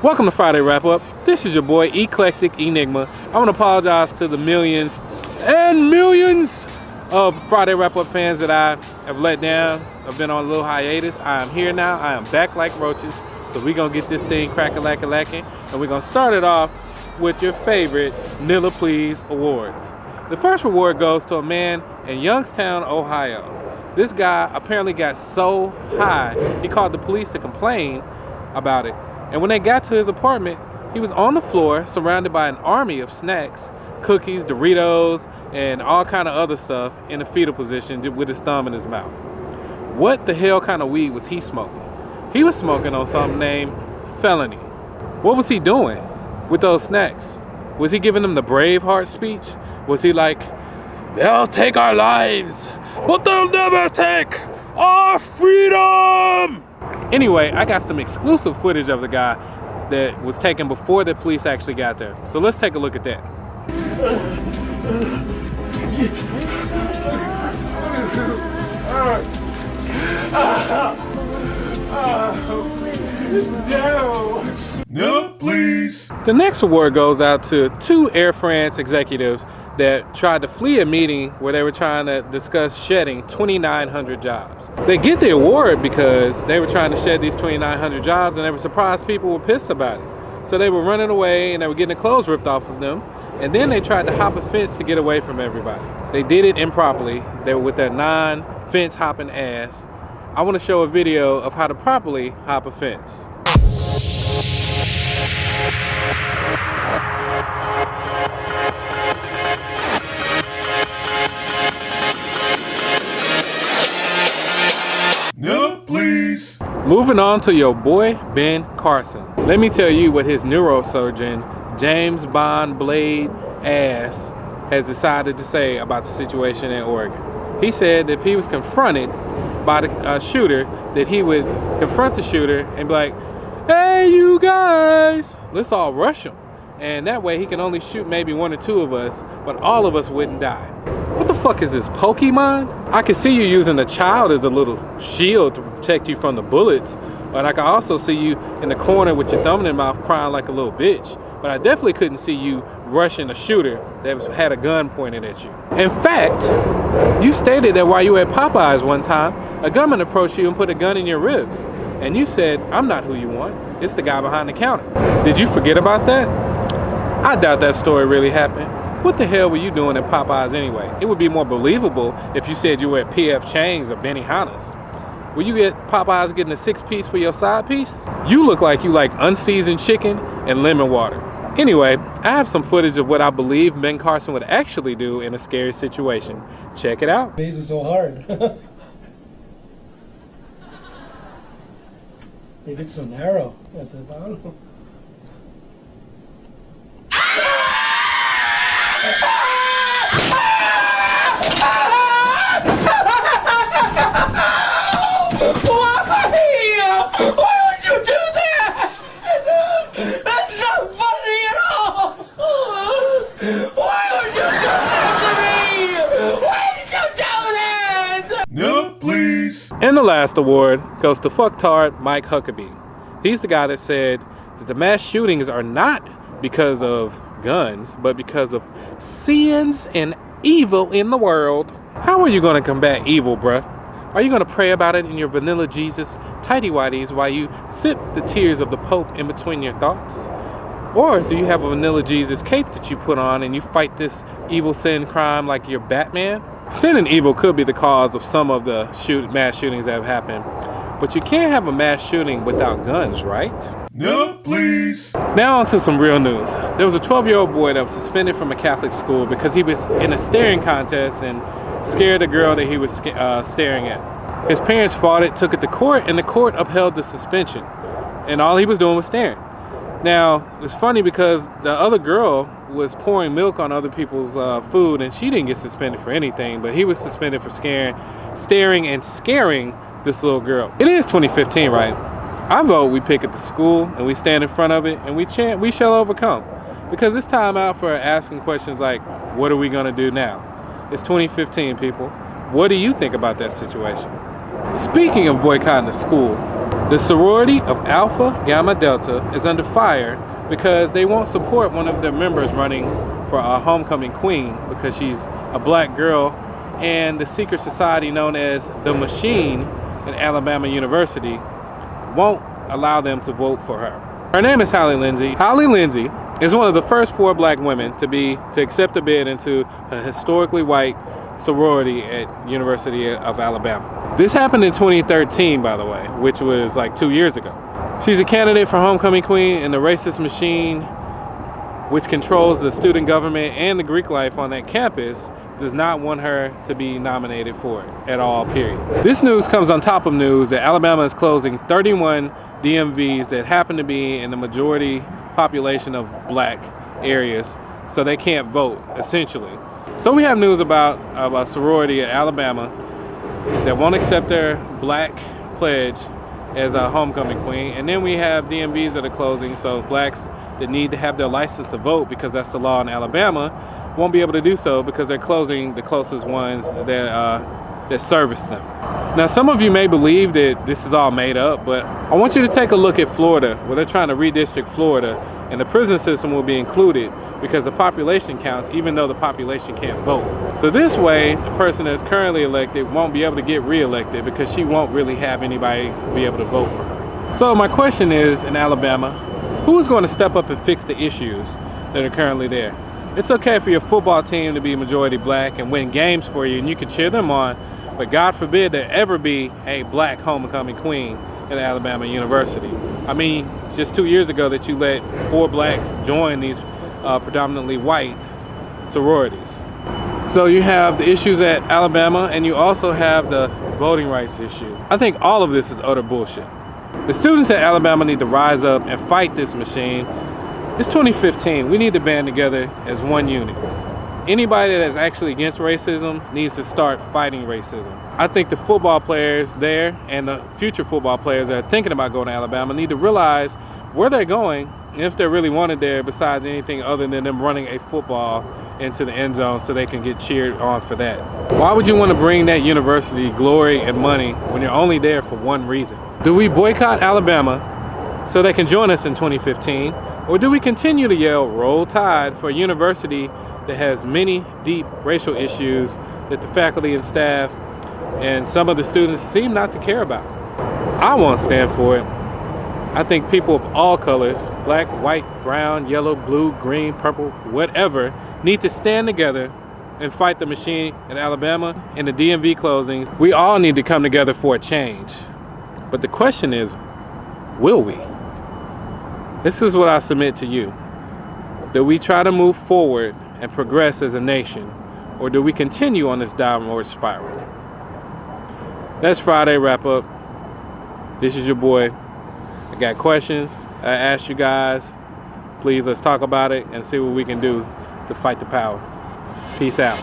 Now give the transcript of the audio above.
Welcome to Friday Wrap Up. This is your boy Eclectic Enigma. I want to apologize to the millions and millions of Friday Wrap Up fans that I have let down. I've been on a little hiatus. I am here now. I am back like roaches. So we're going to get this thing crack-a-lack-a-lacking. And we're going to start it off with your favorite Nilla Please awards. The first reward goes to a man in Youngstown, Ohio. This guy apparently got so high, he called the police to complain about it. And when they got to his apartment, he was on the floor surrounded by an army of snacks, cookies, Doritos, and all kind of other stuff in a fetal position with his thumb in his mouth. What the hell kind of weed was he smoking? He was smoking on something named Felony. What was he doing with those snacks? Was he giving them the Braveheart speech? Was he like, they'll take our lives, but they'll never take our freedom? Anyway, I got some exclusive footage of the guy that was taken before the police actually got there. So let's take a look at that. No, please. The next award goes out to two Air France executives that tried to flee a meeting where they were trying to discuss shedding 2,900 jobs. They get the award because they were trying to shed these 2,900 jobs and they were surprised people were pissed about it. So they were running away and they were getting the clothes ripped off of them. And then they tried to hop a fence to get away from everybody. They did it improperly. They were with their non-fence hopping ass. I want to show a video of how to properly hop a fence. No, please. Moving on to your boy, Ben Carson. Let me tell you what his neurosurgeon, James Bond Blade ass, has decided to say about the situation in Oregon. He said if he was confronted by the shooter, that he would confront the shooter and be like, hey, you guys, let's all rush him. And that way he can only shoot maybe one or two of us, but all of us wouldn't die. What the fuck is this, Pokemon? I can see you using a child as a little shield to protect you from the bullets, but I can also see you in the corner with your thumb in your mouth crying like a little bitch. But I definitely couldn't see you rushing a shooter that had a gun pointed at you. In fact, you stated that while you were at Popeyes one time, a gunman approached you and put a gun in your ribs. And you said, I'm not who you want. It's the guy behind the counter. Did you forget about that? I doubt that story really happened. What the hell were you doing at Popeyes anyway? It would be more believable if you said you were at P.F. Chang's or Benihana's. Were you at Popeyes getting a 6-piece for your side piece? You look like you like unseasoned chicken and lemon water. Anyway, I have some footage of what I believe Ben Carson would actually do in a scary situation. Check it out. These are so hard. They get so narrow at the bottom. Why would you do that? That's not funny at all. Why would you do that to me? Why did you do that? No, please. And the last award goes to fucktard Mike Huckabee. He's the guy that said that the mass shootings are not because of guns, but because of sins and evil in the world. How are you going to combat evil, bruh? Are you going to pray about it in your vanilla Jesus tighty-whities while you sip the tears of the Pope in between your thoughts? Or do you have a vanilla Jesus cape that you put on and you fight this evil sin crime like you're Batman? Sin and evil could be the cause of some of the mass shootings that have happened, but you can't have a mass shooting without guns, right? No, please. Now on to some real news. There was a 12-year-old boy that was suspended from a Catholic school because he was in a staring contest and scared a girl that he was staring at. His parents fought it, took it to court, and the court upheld the suspension. And all he was doing was staring. Now, it's funny because the other girl was pouring milk on other people's food, and she didn't get suspended for anything, but he was suspended for staring and scaring this little girl. It is 2015, right? I vote we pick at the school and we stand in front of it and we chant, "We shall overcome." Because it's time out for asking questions like, what are we gonna do now? It's 2015, people. What do you think about that situation? Speaking of boycotting a school, the sorority of Alpha Gamma Delta is under fire because they won't support one of their members running for a homecoming queen because she's a black girl, and the secret society known as the Machine at Alabama University won't allow them to vote for her. Her name is Holly Lindsay. Holly Lindsay is one of the first 4 black women to accept a bid into a historically white sorority at University of Alabama. This happened in 2013, by the way, which was like 2 years ago. She's a candidate for homecoming queen, and the racist machine, which controls the student government and the Greek life on that campus, does not want her to be nominated for it at all, period. This news comes on top of news that Alabama is closing 31 DMVs that happen to be in the majority population of black areas, so they can't vote, essentially. So we have news about a sorority at Alabama that won't accept their black pledge as a homecoming queen, and then we have DMVs that are closing, so blacks that need to have their license to vote, because that's the law in Alabama, won't be able to do so because they're closing the closest ones that service them. Now, some of you may believe that this is all made up, but I want you to take a look at Florida, where they're trying to redistrict Florida, and the prison system will be included because the population counts, even though the population can't vote. So this way, the person that's currently elected won't be able to get re-elected because she won't really have anybody to be able to vote for her. So my question is, in Alabama, who's going to step up and fix the issues that are currently there? It's okay for your football team to be majority black and win games for you, and you can cheer them on, but God forbid there ever be a black homecoming queen at Alabama University. I mean, just 2 years ago that you let 4 blacks join these predominantly white sororities. So you have the issues at Alabama, and you also have the voting rights issue. I think all of this is utter bullshit. The students at Alabama need to rise up and fight this machine. It's 2015. We need to band together as one unit. Anybody that is actually against racism needs to start fighting racism. I think the football players there and the future football players that are thinking about going to Alabama need to realize where they're going, and if they're really wanted there, besides anything other than them running a football into the end zone so they can get cheered on for that. Why would you want to bring that university glory and money when you're only there for one reason? Do we boycott Alabama so they can join us in 2015? Or do we continue to yell "Roll Tide" for a university that has many deep racial issues that the faculty and staff and some of the students seem not to care about? I won't stand for it. I think people of all colors, black, white, brown, yellow, blue, green, purple, whatever, need to stand together and fight the machine in Alabama and the DMV closings. We all need to come together for a change. But the question is, will we? This is what I submit to you. Do we try to move forward and progress as a nation, or do we continue on this downward spiral? That's Friday Wrap Up. This is your boy. I got questions. I asked you guys. Please, let's talk about it and see what we can do to fight the power. Peace out.